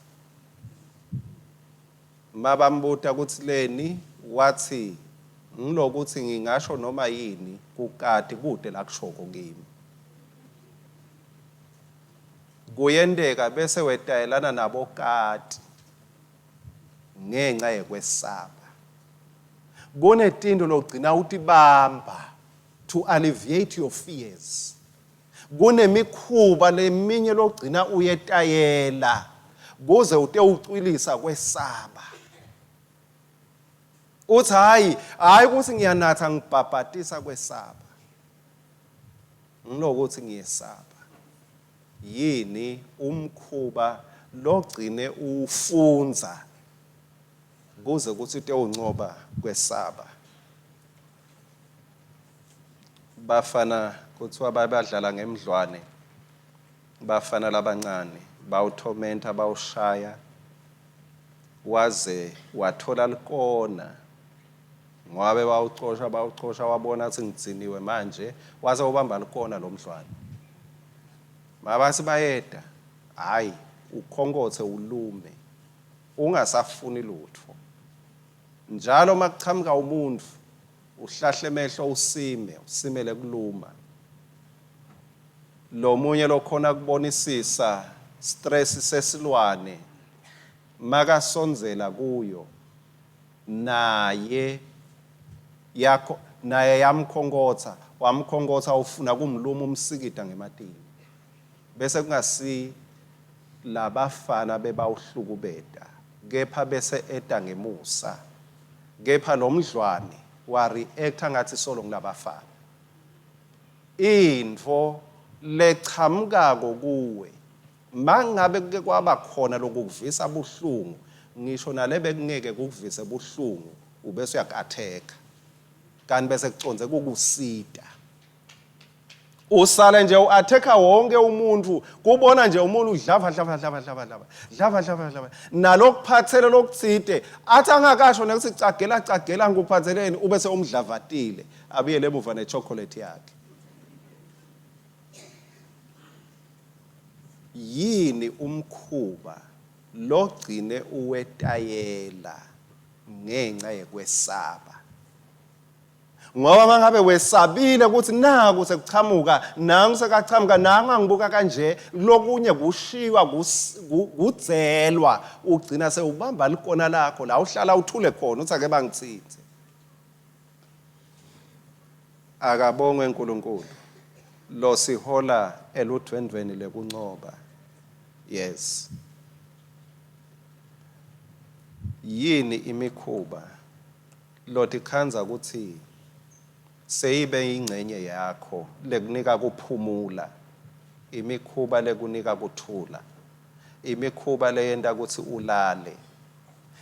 Mabambuta ukuthi leni wathi ngilokuthi ngingasho noma yini kukati kude la kushoko kimi. Kuyendeka bese wetayelana nabo kati ngenxa yekwesaba. Kunetinto logcina utibamba to alleviate your fears. Kunemikhuba leminye logcina uyetayela kuze ute ucwilisa kwesaba. Uthi hayi ukuthi ngiyanatha ngibhabhatisa kwesaba. Ngilokuthi ngiyesaba. Yini umkhuba logcine ufunza kuze kuthi ute uncoba kwesaba. Bafana kuthiwa babadlala ngemdlwane. Bafana labancane bawuthomenta bawushaya waze wathola likona. Ngobe bawucosha wabona ukuthi ngitsiniwe manje waze ubamba likona lomdlwane. Mabasi bayeda hayi ukhonkothe ulume ungasafuni lutho. njalo makuqhamuka umuntu uhlahle emehlo usimele kuluma. Lo munye lokhona kubonisisa stress sesilwane makasonzela kuyo naye yamkhongotha wamkhongotha ufuna kumluma umsikida ngematini bese kungasi labafana bebawuhlukubeda kepha bese eta ngemusa kepha lo mdlwane wa react ngathi solo ngilabafana info lechamukako kuwe mangabe kuke kwaba khona lokuvisa buhlungu ngisho nalebe kungeke kuvise buhlungu ubese uyakatheka kanti bese kuconze kukusida usale nje uatheka wonke umuntu kubona nje umuntu udlava nalokuphathele lokuthide athi angakasho nekuthi cagela ngikuphatheleni ubese umdlavatile abuyele emuva nechocolate yakhe. Yini umkhuba logcine uwetayela ngenxa yekwesaba? Ngoba mangabe wesabile ukuthi naku sekuchamuka nangu sekachamuka nangu angibuka kanje lokunye kushiwa kudzelwa ugcina sewubamba likona lakho la uhlala uthule khona uthi ake bangitsitse. Akabongwe uNkulunkulu lo sihola eludwendweni lekuncoba. Yes. Yini imikhuba lothi khanza ukuthi seyibe ingcenye yakho lekunika kuphumula, imikhuba lekunika kuthula, imikhuba leyenda ukuthi ulale,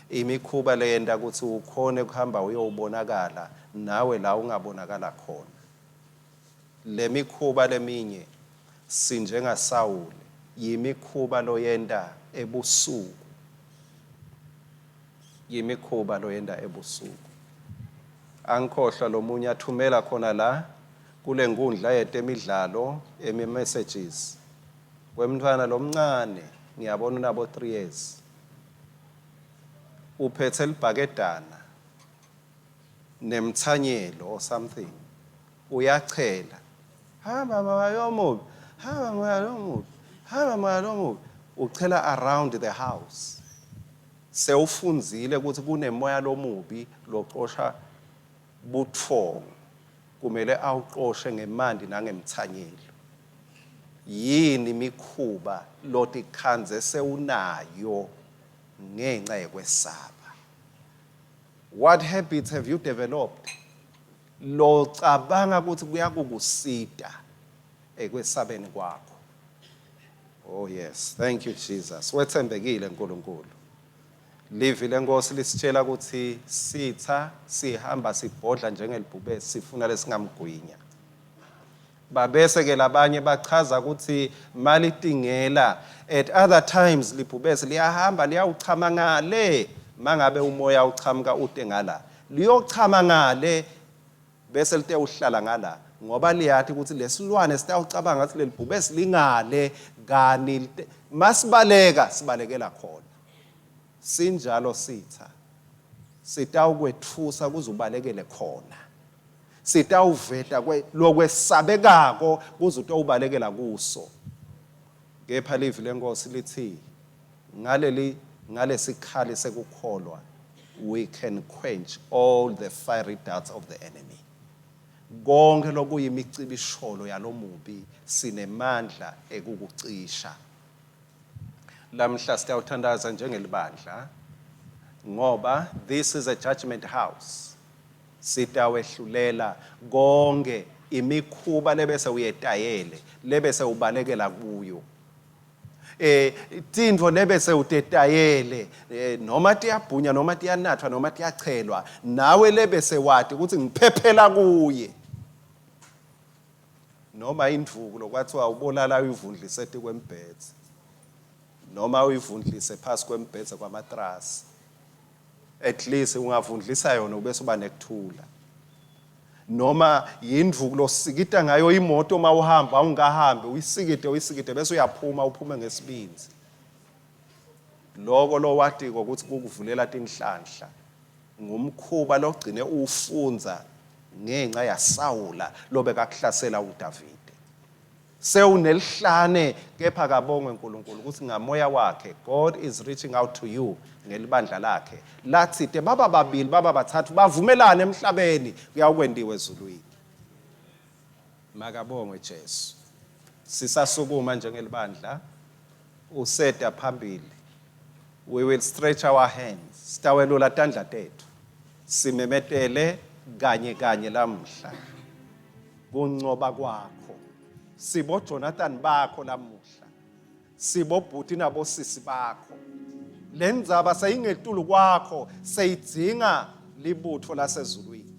imikhuba leyenda ukuthi ukhone kuhamba uyobonakala nawe la ungabonakala khona. Le mikhuba leminye sinjengaSawule yimikhuba loyenda ebusuku, yimikhuba loyenda ebusuku. Angikhohlwa lo munye athumela khona la kule nkundla yetemidlalo messages wemntwana lomncane ngiyabona unabo 3 years uphethe libhakedana nemthanyelo or something uyachela hamba mayomubi hamba mayomubi hamba mayomubi uchela around the house sewufunzile ukuthi kunemoya lomubi loqosha butfo kumele awuqoshe ngemandi nangemthanyelo. Yini imikhuba lothi khanze sewunayo ngenxa yekwesaba? What habits have you developed lo cabanga ukuthi kuyakukusida ekwesabeni kwakho? Oh yes, thank you Jesus. Wethembekile uNkulunkulu. Livi lenkosi lisitshela ukuthi sitha sihamba sibhodla njengelibhubesi sifuna lesingamgwinya. Babese ke labanye bachaza ukuthi malitingela at other times libhubesi liyahamba liyawuchama ngale mangabe umoya uchamuka ude ngala liyochama ngale bese lite uhlala ngala ngoba liyathi ukuthi lesilwane sitawucabanga ukuthi lelibhubesi lingale kani masibaleka sibalekela khona. Sinjalo sitha sitawukwethusa kuzubalekele khona, sitawuveta lokwesabekako kuze utawubalekela kuso. Kepha livi lenkosi lithi ngalesikhali sekukholwa we can quench all the fiery darts of the enemy. Konke lokuyimicibisholo yalomubi sinemandla ekukucisha. Lamhla sitawuthandaza njengelibandla ngoba this is a judgment house. Sitawehlulela konke imikhuba lebese uyetayele lebese ubalekela kuyo. Tindvo lebese utetayele noma tiyabhunya noma tiyanathwa noma tiyachelwa nawe lebese wati ukuthi ngiphephela kuye. Noma indvuku lokwathiwa ubolala uyivundlise kwembedzi noma uyivundlise phasi kwembedze kwamatrasi, at least ungavundlisa yona ubese uba nekuthula. Noma yindvuku losikita ngayo imoto mawuhamba ungahambi uyisikite bese uyaphuma uphume ngesibinzi. Lokho lo watiko ukuthi kukuvulela tinhlanhla ngumkhuba logcine ufunza ngenxa yaSawula lobekakuhlasela uDavide. Sewunelihlane kepha kabongwe uNkulunkulu ukuthi ngamoya wakhe God is reaching out to you ngelibandla lakhe. Lathi baba babili baba bathathu bavumelane emhlabeni kuyakwendiwe ezulwini. Makabongwe Jesu. Sisasukuma njengelibandla useda phambili. We will stretch our hands. Sitawelula tandla tethu. Simemetele kanye kanye lamhla. Kuncoba kwakho. Sibo Jonathan bakho lamuhla. Sibo bhuti nabo sisi bakho. Lendzaba sayingetulu kwakho seyidzinga libutho lasezulwini.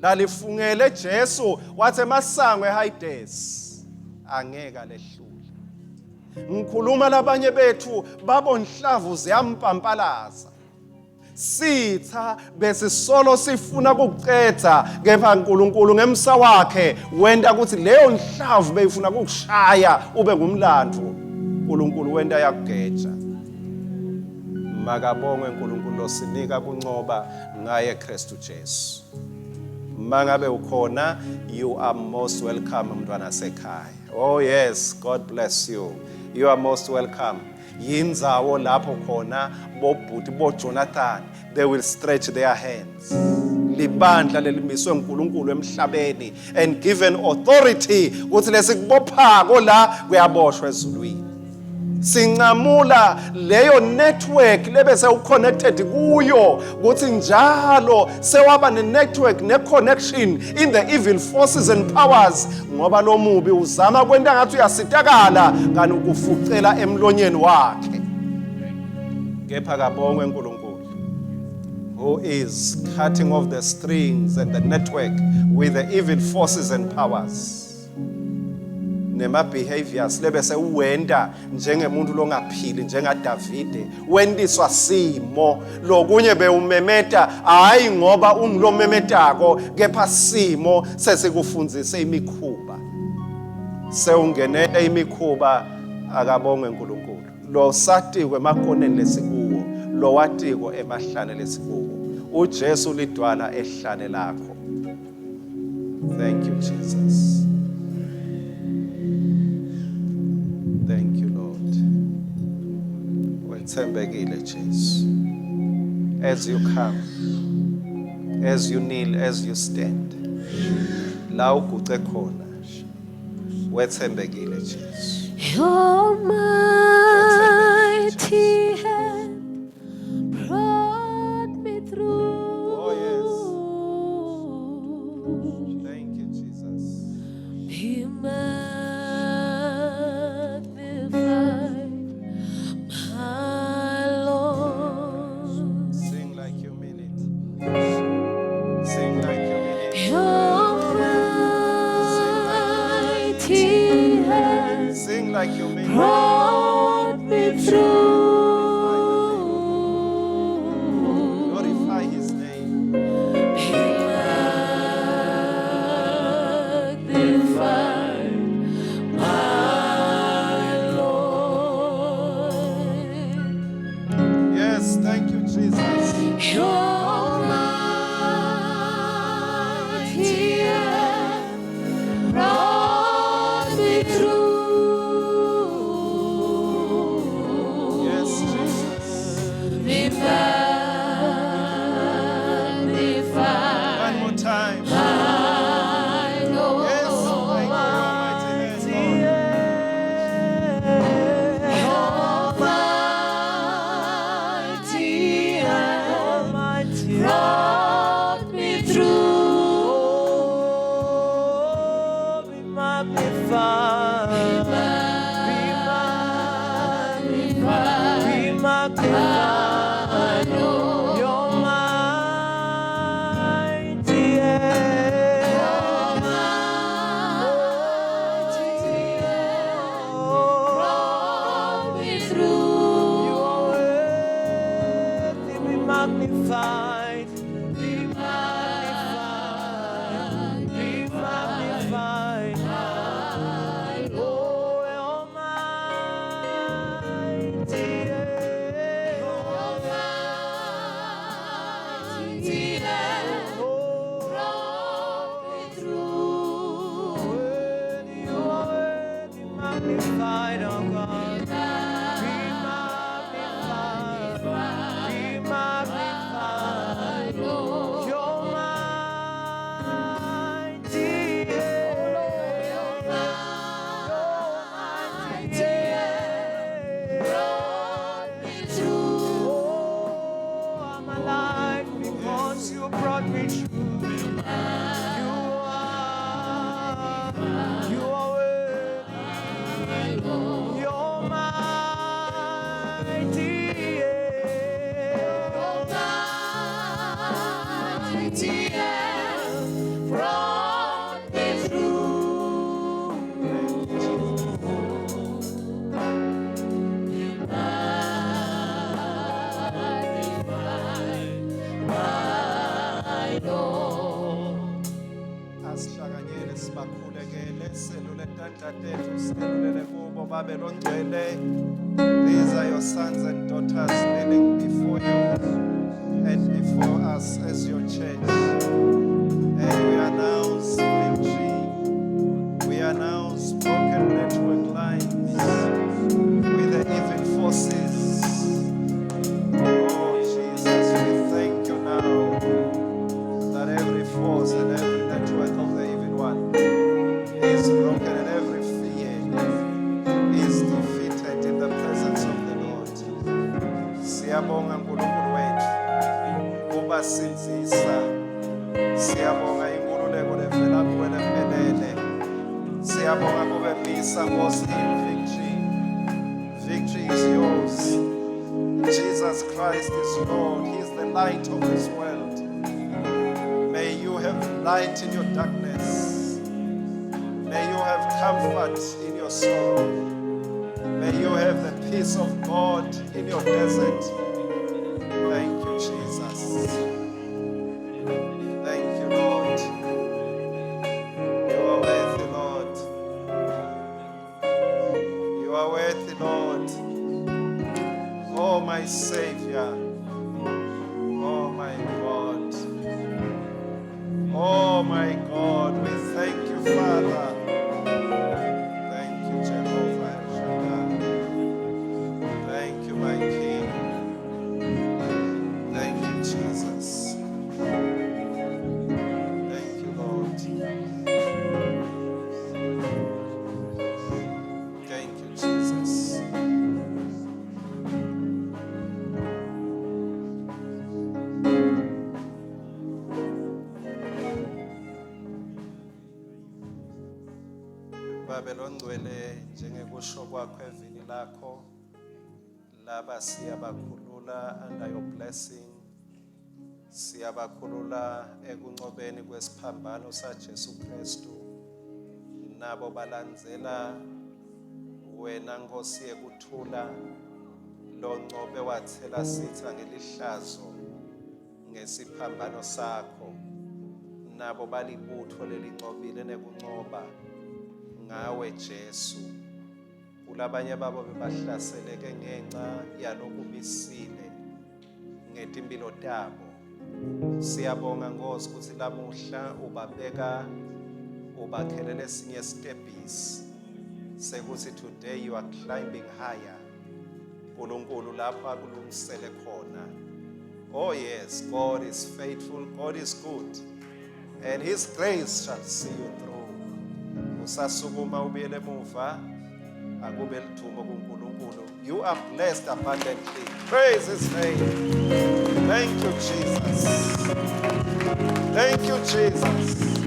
Lalifungele Jesu wathi emasango eHades angeka lehlule. Ngikhuluma labanye bethu babonhlavu ziyampampalaza. Sitha bese solo sifuna ukucetha kepha uNkulunkulu ngemsa wakhe wenda ukuthi leyo nhlavu beyifuna ukukushaya ube ngumlandvu. uNkulunkulu wenda yakugeja. Makabongwe uNkulunkulu osinika kuncoba ngaye Kristu Jesu. Mangabe ukhona, you are most welcome mntwana sekhaya. Oh yes, God bless you. You are most welcome. Yindzawo lapho khona bobhuti boJonathan, they will stretch their hands. Libandla lelimiswe uNkulunkulu emhlabeni and given authority ukuthi lesikubophako la kuyaboshwa ezulwini. Singamula leyo network lebese uconnected kuyo ukuthi njalo sewaba network connection in the evil forces and powers ngoba lo mubi uzama kwenta ngathi uyasitakala kanti ukufucela emlonyeni wakhe. Kepha kabongwe uNkulunkulu who is cutting off the strings and the network with the evil forces and powers. Nema behaviors lebese uwenda njengemuntu longaphili njengaDavide wendiswa simo lokunye bewumemeta hayi ngoba ungilomemetako kepha simo sesikufundzise imikhuba sewungenele imikhuba akabongwe uNkulunkulu lo satikwe emakhoneni lesikuwo lo watiko emahlane lesikuwo uJesu lidwala ehlane lakho. Thank you Jesus. Thank you, Lord. Wethembekile Jesu. As you come, as you kneel, as you stand, la uguce khona. Wethembekile Jesu.
Your mighty hand brought me through.
Oh yes. Thank you, Jesus.
Be
Sing like you mean it. Sing like you mean it.
your mighty hand
Sing like you mean it.
brought me through.
Glorify his name.
Be magnified, my Lord.
Yes, thank you, Jesus.
Your mighty hand brought me through.
Lord be true. You are worthy. You're mighty. Asihlanganyele sibakhulekele selule tantathethu siselulele kubo babe longcwele. These are your sons and daughters kneeling before you and before us as your church. And we announce victory. We announce broken network lines with the evil forces. Oh Jesus, we thank you now that every force and every network of the evil one is broken and every fear is defeated in the presence of the Lord. Siyabonga uNkulunkulu wethu ubasinzisa. Siyabonga inkululeko levela kuwe lempelele. Siyabonga kubemisa Nkosi victory. Victory is yours. Jesus Christ is Lord. He is the light of this world. May you have light in your darkness. May you have comfort in your sorrow. May you have the peace of God in your desert. Thank you, Jesus. Thank you, Lord. You are worthy, Lord. You are worthy, Lord. Oh, my Savior. Oh, my God. Oh, my God. We thank you, Father. Thank you, Jehovah El Shaddai. Thank you, my King. Thank you, Jesus. Thank you, Lord. Thank you, Jesus. Babelon ngcwele njengekusho kwakho evini lakho laba siyabakhulula under your blessing. Siyabakhulula ekunqobeni kwesiphambano saJesu Kristu. Nabo balandzela wena Nkosi yekuthula lo nqobe wathela sitha ngelihlazo ngesiphambano sakho. Nabo balibutho lelinqobile nekunqoba ngawe Jesu. Kulabanye babo bebahlaseleke ngenxa yalokumisile ngetimpilo tabo. Siyabonga Nkosi ukuthi lamuhla ubabeka ubakhelele sinye stepis sekuthi today you are climbing higher. uNkulunkulu lapha kulungisele khona. Oh yes, God is faithful, God is good, and His grace shall see you through. Usasukuma ubuyele emuva, akube lithumo kuNkulunkulu. You are blessed abundantly. Praise His name. Thank you, Jesus. Thank you, Jesus.